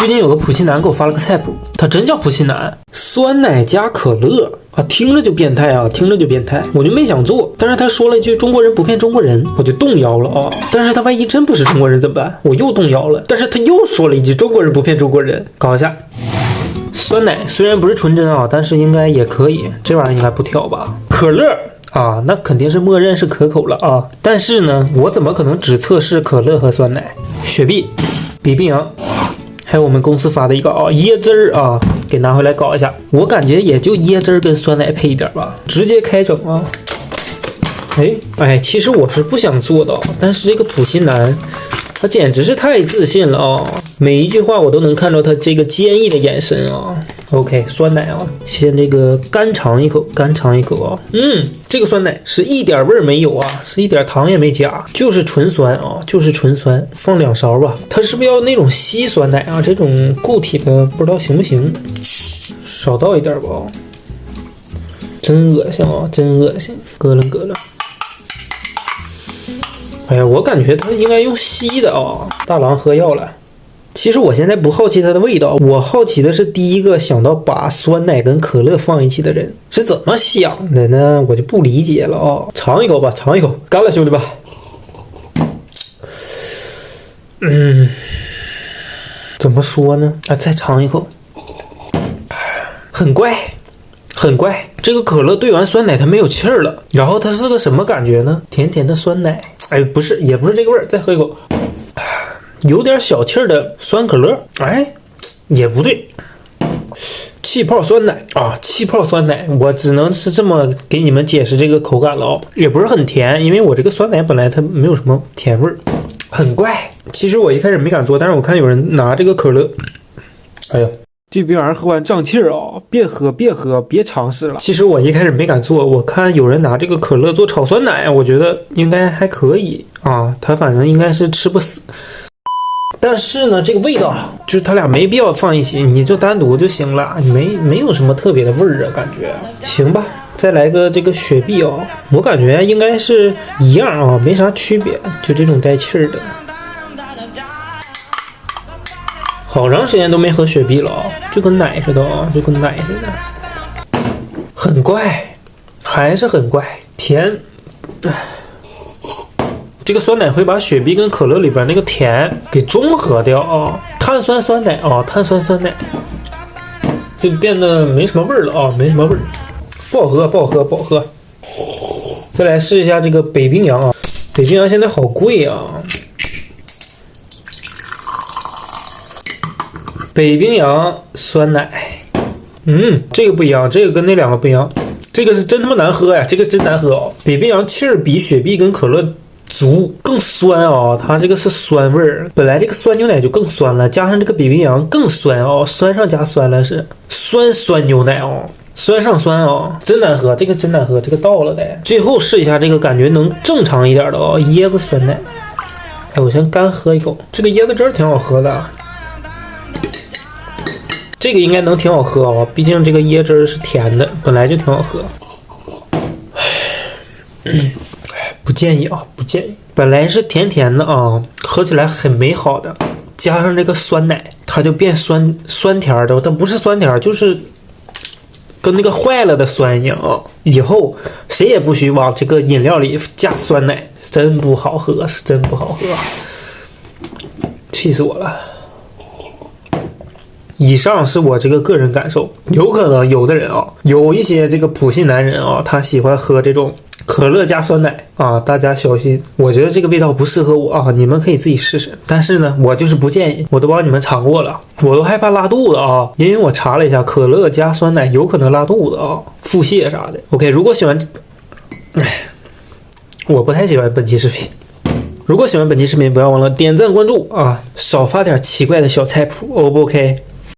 最近有个普信男给我发了个菜谱，他真叫普信男，酸奶加可乐啊，听着就变态啊，听着就变态，我就没想做。但是他说了一句中国人不骗中国人，我就动摇了啊。但是他万一真不是中国人怎么办？我又动摇了。但是他又说了一句中国人不骗中国人，搞一下。酸奶虽然不是纯真啊，但是应该也可以，这玩意儿应该不挑吧？可乐啊，那肯定是默认是可口了啊。但是呢，我怎么可能只测试可乐和酸奶？雪碧、比冰洋。还有我们公司发的一个椰汁儿啊，给拿回来搞一下。我感觉也就椰汁儿跟酸奶配一点吧，直接开整啊。哎，其实我是不想做的，但是这个普信男他简直是太自信了啊！每一句话我都能看到他这个坚毅的眼神啊。OK， 酸奶啊，先这个干尝一口啊。这个酸奶是一点味儿没有啊，是一点糖也没加，就是纯酸啊，就是纯酸。放2勺吧。它是不是要那种稀酸奶啊？这种固体的不知道行不行？少倒一点吧。真恶心啊，真恶心，咯楞咯楞。哎呀，我感觉它应该用稀的啊。大郎喝药了。其实我现在不好奇它的味道，我好奇的是第一个想到把酸奶跟可乐放一起的人是怎么想的呢？我就不理解了啊！尝一口吧，尝一口，干了兄弟吧。怎么说呢？再尝一口，很怪。很怪，这个可乐兑完酸奶它没有气儿了，然后它是个什么感觉呢？甜甜的酸奶，不是，也不是这个味儿。再喝一口，有点小气儿的酸可乐，也不对，气泡酸奶啊，气泡酸奶，我只能是这么给你们解释这个口感了也不是很甜，因为我这个酸奶本来它没有什么甜味儿，很怪。其实我一开始没敢做，但是我看有人拿这个可乐，哎呀。这逼玩意儿喝完胀气儿啊！别喝，别尝试了。其实我一开始没敢做，我看有人拿这个可乐做炒酸奶，我觉得应该还可以啊，它反正应该是吃不死。但是呢，这个味道就是它俩没必要放一起，你就单独就行了，没有什么特别的味儿啊，感觉行吧。再来个这个雪碧我感觉应该是一样啊，没啥区别，就这种带气儿的。好长时间都没喝雪碧了就跟奶似的就跟奶似的，很怪，还是很怪，甜。这个酸奶会把雪碧跟可乐里边那个甜给中和掉碳酸酸奶碳酸酸奶就变得没什么味儿了没什么味儿，不好喝。再来试一下这个北冰洋北冰洋现在好贵北冰洋酸奶，这个不一样，这个跟那两个不一样，这个是真他妈难喝呀，这个真难喝北冰洋气儿比雪碧跟可乐足，更酸它这个是酸味儿，本来这个酸牛奶就更酸了，加上这个北冰洋更酸酸上加酸了，是酸牛奶酸上酸真难喝，这个真难喝，这个倒了得。最后试一下这个感觉能正常一点的椰子酸奶，我先干喝一口，这个椰子汁挺好喝的。这个应该能挺好喝毕竟这个椰汁是甜的，本来就挺好喝。不建议不建议。本来是甜甜的喝起来很美好的，加上这个酸奶，它就变酸甜的，它不是酸甜，就是跟那个坏了的酸一样以后谁也不许往这个饮料里加酸奶，真不好喝，是真不好喝，气死我了。以上是我这个个人感受，有可能有的人有一些这个普信男人他喜欢喝这种可乐加酸奶大家小心，我觉得这个味道不适合我你们可以自己试试，但是呢我就是不建议，我都帮你们尝过了，我都害怕拉肚子因为我查了一下，可乐加酸奶有可能拉肚子腹泻啥的。 OK， 如果喜欢我不太喜欢本期视频，如果喜欢本期视频不要忘了点赞关注少发点奇怪的小菜谱， O 不 OK？